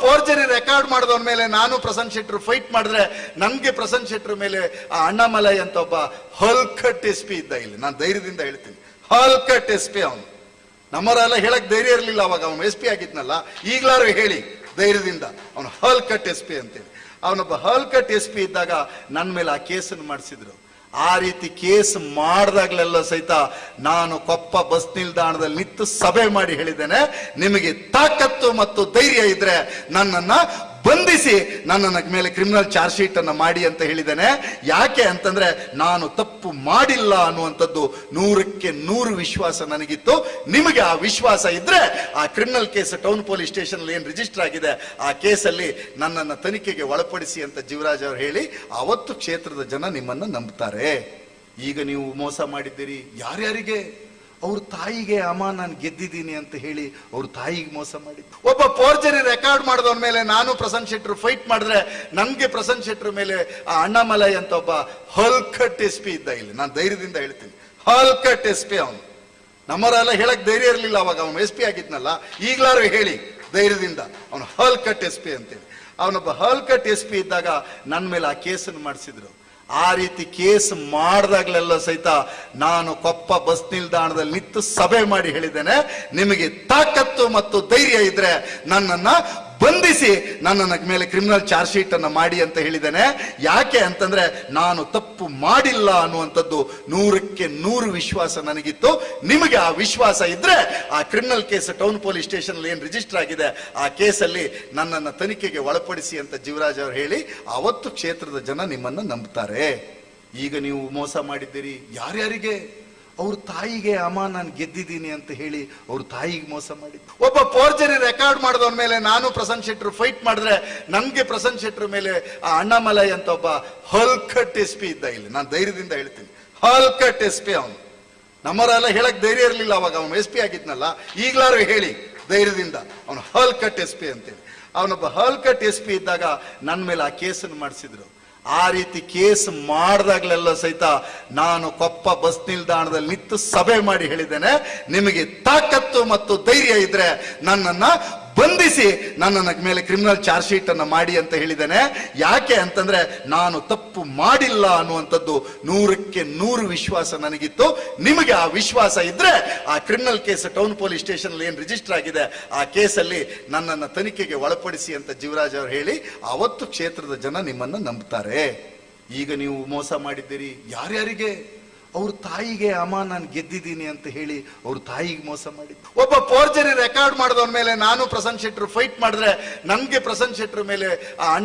Forgery record ಮಾಡಿದವನ ಮೇಲೆ ನಾನು Prasanna ಶೆಟ್ಟರು fight ಮಾಡಿದ್ರೆ ನನ್ಗೆ ಪ್ರಸನ್ನ ಶೆಟ್ಟರ ಮೇಲೆ ಆ ಅಣ್ಣಾಮಲೈ ಅಂತ ಒಬ್ಬ ಹಲ್ಕಟ್ ಎಸ್ ಪಿ ಇದ್ದ. ಇಲ್ಲಿ ನಾನು ಧೈರ್ಯದಿಂದ ಹೇಳ್ತೀನಿ, ಹಲ್ಕಟ್ ಎಸ್ ಪಿ ಅವನು. ನಮ್ಮರೆಲ್ಲ ಹೇಳಕ್ ಧೈರ್ಯ ಇರಲಿಲ್ಲ ಅವಾಗ, ಅವನು ಎಸ್ ಪಿ ಆಗಿದ್ನಲ್ಲ. ಈಗ್ಲಾರು ಹೇಳಿ ಧೈರ್ಯದಿಂದ, ಅವನು ಹಲ್ಕಟ್ ಎಸ್ ಪಿ ಅಂತೇಳಿ. ಅವನೊಬ್ಬ ಹಲ್ಕಟ್ ಎಸ್ ಪಿ ಇದ್ದಾಗ ನನ್ನ ಮೇಲೆ ಆ ಕೇಸನ್ನು ಮಾಡಿಸಿದ್ರು. ಆ ರೀತಿ ಕೇಸ್ ಮಾಡಿದಾಗ್ಲೆಲ್ಲ ಸಹಿತ ನಾನು ಕೊಪ್ಪ ಬಸ್ ನಿಲ್ದಾಣದಲ್ಲಿ ನಿಂತು ಸಭೆ ಮಾಡಿ ಹೇಳಿದ್ದೇನೆ, ನಿಮಗೆ ತಾಕತ್ತು ಮತ್ತು ಧೈರ್ಯ ಇದ್ರೆ ನನ್ನನ್ನ ಬಂಧಿಸಿ ನನ್ನ ಮೇಲೆ ಕ್ರಿಮಿನಲ್ ಚಾರ್ಜ್ ಶೀಟ್ ಅನ್ನ ಮಾಡಿ ಅಂತ ಹೇಳಿದ್ದೇನೆ. ಯಾಕೆ ಅಂತಂದ್ರೆ ನಾನು ತಪ್ಪು ಮಾಡಿಲ್ಲ ಅನ್ನುವಂಥದ್ದು 100ಕ್ಕೆ 100 ವಿಶ್ವಾಸ ನನಗಿತ್ತು. ನಿಮಗೆ ಆ ವಿಶ್ವಾಸ ಇದ್ರೆ ಆ criminal case town police station ಏನ್ ರಿಜಿಸ್ಟರ್ ಆಗಿದೆ ಆ ಕೇಸಲ್ಲಿ ನನ್ನನ್ನು ತನಿಖೆಗೆ ಒಳಪಡಿಸಿ ಅಂತ ಜೀವರಾಜ್ ಅವರು ಹೇಳಿ ಅವತ್ತು ಕ್ಷೇತ್ರದ ಜನ ನಿಮ್ಮನ್ನ ನಂಬ್ತಾರೆ. ಈಗ ನೀವು ಮೋಸ ಮಾಡಿದ್ದೀರಿ. ಯಾರ್ಯಾರಿಗೆ? ಅವ್ರ ತಾಯಿಗೆ ಅಮ್ಮ ನಾನು ಗೆದ್ದಿದ್ದೀನಿ ಅಂತ ಹೇಳಿ ಅವ್ರ ತಾಯಿಗೆ ಮೋಸ ಮಾಡಿದ್ದು. ಒಬ್ಬ ಫೋರ್ಜರಿ ರೆಕಾರ್ಡ್ ಮಾಡಿದವನ ಮೇಲೆ ನಾನು ಪ್ರಸನ್ನ ಶೆಟ್ಟರು ಫೈಟ್ ಮಾಡಿದ್ರೆ ನನ್ಗೆ ಪ್ರಸನ್ನ ಶೆಟ್ಟರ ಮೇಲೆ ಆ ಅಣ್ಣಾಮಲೈ ಅಂತ ಒಬ್ಬ ಹಲ್ಕಟ್ ಎಸ್ ಪಿ ಇದ್ದ. ಇಲ್ಲಿ ನಾನು ಧೈರ್ಯದಿಂದ ಹೇಳ್ತೀನಿ, ಹಲ್ಕಟ್ ಎಸ್ ಪಿ ಅವನು. ನಮ್ಮರೆಲ್ಲ ಹೇಳಕ್ ಧೈರ್ಯ ಇರಲಿಲ್ಲ ಅವಾಗ, ಅವನು ಎಸ್ ಪಿ ಆಗಿದ್ನಲ್ಲ. ಈಗ್ಲಾರು ಹೇಳಿ ಧೈರ್ಯದಿಂದ, ಅವನು ಹಲ್ಕಟ್ ಎಸ್ ಪಿ ಅಂತೇಳಿ. ಅವನೊಬ್ಬ ಹಲ್ಕಟ್ ಎಸ್ ಪಿ ಇದ್ದಾಗ ನನ್ನ ಮೇಲೆ ಆ ಕೇಸನ್ನು ಮಾಡಿಸಿದ್ರು. ಆ ರೀತಿ ಕೇಸ್ ಮಾಡಿದಾಗ್ಲೆಲ್ಲ ಸಹಿತ ನಾನು ಕೊಪ್ಪ ಬಸ್ ನಿಲ್ದಾಣದಲ್ಲಿ ನಿಂತು ಸಭೆ ಮಾಡಿ ಹೇಳಿದ್ದೇನೆ, ನಿಮಗೆ ತಾಕತ್ತು ಮತ್ತು ಧೈರ್ಯ ಇದ್ರೆ ನನ್ನನ್ನ ಬಂಧಿಸಿ ನನ್ನ ಮೇಲೆ ಕ್ರಿಮಿನಲ್ ಚಾರ್ಜ್ ಶೀಟ್ ಅನ್ನ ಮಾಡಿ ಅಂತ ಹೇಳಿದ್ದೇನೆ. ಯಾಕೆ ಅಂತಂದ್ರೆ ನಾನು ತಪ್ಪು ಮಾಡಿಲ್ಲ ಅನ್ನುವಂಥದ್ದು 100ಕ್ಕೆ 100 ವಿಶ್ವಾಸ ನನಗಿತ್ತು. ನಿಮಗೆ ಆ ವಿಶ್ವಾಸ ಇದ್ರೆ ಆ criminal case town police station ಏನ್ ರಿಜಿಸ್ಟರ್ ಆಗಿದೆ ಆ ಕೇಸಲ್ಲಿ ನನ್ನನ್ನು ತನಿಖೆಗೆ ಒಳಪಡಿಸಿ ಅಂತ ಜೀವರಾಜ್ ಅವರು ಹೇಳಿ ಅವತ್ತು ಕ್ಷೇತ್ರದ ಜನ ನಿಮ್ಮನ್ನ ನಂಬ್ತಾರೆ. ಈಗ ನೀವು ಮೋಸ ಮಾಡಿದ್ದೀರಿ. ಯಾರ್ಯಾರಿಗೆ? ಅವ್ರ ತಾಯಿಗೆ ಅಮ್ಮ ನಾನು ಗೆದ್ದಿದ್ದೀನಿ ಅಂತ ಹೇಳಿ ಅವ್ರ ತಾಯಿಗೆ ಮೋಸ ಮಾಡಿದ್ದು. ಒಬ್ಬ ಫೋರ್ಜರಿ ರೆಕಾರ್ಡ್ ಮಾಡಿದವನ ಮೇಲೆ ನಾನು ಪ್ರಸನ್ನ ಶೆಟ್ಟರು ಫೈಟ್ ಮಾಡಿದ್ರೆ ನನ್ಗೆ ಪ್ರಸನ್ನ ಶೆಟ್ಟರ ಮೇಲೆ ಆ ಅಣ್ಣಾಮಲೈ ಅಂತ ಒಬ್ಬ ಹಲ್ಕಟ್ ಎಸ್ ಪಿ ಇದ್ದ. ಇಲ್ಲಿ ನಾನು ಧೈರ್ಯದಿಂದ ಹೇಳ್ತೀನಿ, ಹಲ್ಕಟ್ ಎಸ್ ಪಿ ಅವನು. ನಮ್ಮರೆಲ್ಲ ಹೇಳಕ್ ಧೈರ್ಯ ಇರಲಿಲ್ಲ ಅವಾಗ, ಅವನು ಎಸ್ ಪಿ ಆಗಿದ್ನಲ್ಲ. ಈಗ್ಲಾರು ಹೇಳಿ ಧೈರ್ಯದಿಂದ, ಅವನು ಹಲ್ಕಟ್ ಎಸ್ ಪಿ ಅಂತೇಳಿ. ಅವನೊಬ್ಬ ಹಲ್ಕಟ್ ಎಸ್ ಪಿ ಇದ್ದಾಗ ನನ್ನ ಮೇಲೆ ಆ ಕೇಸನ್ನು ಮಾಡಿಸಿದ್ರು. ಆ ರೀತಿ ಕೇಸ್ ಮಾಡಿದಾಗ್ಲೆಲ್ಲ ಸಹಿತ ನಾನು ಕೊಪ್ಪ ಬಸ್ ನಿಲ್ದಾಣದಲ್ಲಿ ನಿಂತು ಸಭೆ ಮಾಡಿ ಹೇಳಿದ್ದೇನೆ, ನಿಮಗೆ ತಾಕತ್ತು ಮತ್ತು ಧೈರ್ಯ ಇದ್ರೆ ನನ್ನನ್ನ ಬಂಧಿಸಿ ನನ್ನ ಮೇಲೆ ಕ್ರಿಮಿನಲ್ ಚಾರ್ಜ್ ಶೀಟ್ ಅನ್ನ ಮಾಡಿ ಅಂತ ಹೇಳಿದ್ದೇನೆ. ಯಾಕೆ ಅಂತಂದ್ರೆ ನಾನು ತಪ್ಪು ಮಾಡಿಲ್ಲ ಅನ್ನುವಂಥದ್ದು 100ಕ್ಕೆ 100 ವಿಶ್ವಾಸ ನನಗಿತ್ತು. ನಿಮಗೆ ಆ ವಿಶ್ವಾಸ ಇದ್ರೆ ಆ criminal case town police station ಏನ್ ರಿಜಿಸ್ಟರ್ ಆಗಿದೆ ಆ ಕೇಸಲ್ಲಿ ನನ್ನನ್ನು ತನಿಖೆಗೆ ಒಳಪಡಿಸಿ ಅಂತ ಜೀವರಾಜ್ ಅವರು ಹೇಳಿ ಅವತ್ತು ಕ್ಷೇತ್ರದ ಜನ ನಿಮ್ಮನ್ನ ನಂಬ್ತಾರೆ. ಈಗ ನೀವು ಮೋಸ ಮಾಡಿದ್ದೀರಿ. ಯಾರ್ಯಾರಿಗೆ? ಅವ್ರ ತಾಯಿಗೆ ಅಮ್ಮ ನಾನು ಗೆದ್ದಿದ್ದೀನಿ ಅಂತ ಹೇಳಿ ಅವ್ರ ತಾಯಿಗೆ ಮೋಸ ಮಾಡಿದ್ದು. ಒಬ್ಬ ಫೋರ್ಜರಿ ರೆಕಾರ್ಡ್ ಮಾಡಿದವನ ಮೇಲೆ ನಾನು ಪ್ರಸನ್ನ ಶೆಟ್ಟರು ಫೈಟ್ ಮಾಡಿದ್ರೆ ನನ್ಗೆ ಪ್ರಸನ್ನ ಶೆಟ್ಟರ ಮೇಲೆ ಆ